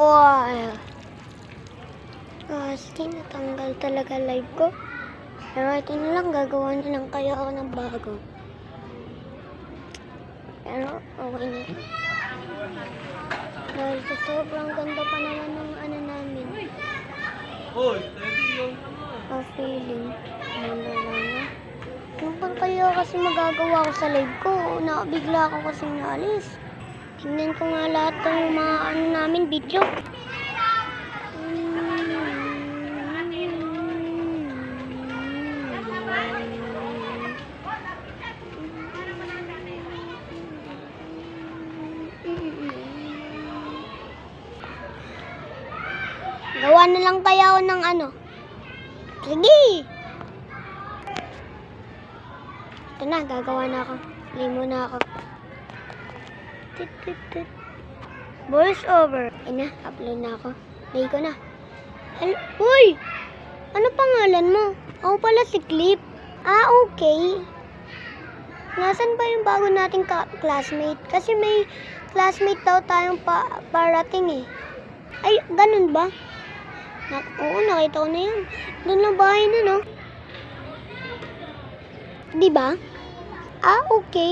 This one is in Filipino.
Wow! Kasi natanggal talaga live ko. Pero ito na lang, gagawa na lang kaya ako ng bago. Pero okay na ito. Dahil sa sobrang ganda pa naman ng ano namin. Feeling. Wala na. Ano pa kaya kasi magagawa ko sa live ko? Bigla ako kasi naalis. Tingnan ko nga lahat ng mga ano namin, video. Gawa na lang kaya ako ng ano. Sige! Ito na, gagawa na ako. Play muna ako. Voice over. Ay na, upload na ako. Play ko na. Uy! Ano pangalan mo? Ako pala si Clip. Ah, okay. Nasaan ba yung bago nating classmate? Kasi may classmate daw tayong parating eh. Ay, ganun ba? Oo, nakita ko na yan. Doon lang bahay na, no? Diba? Ah, okay.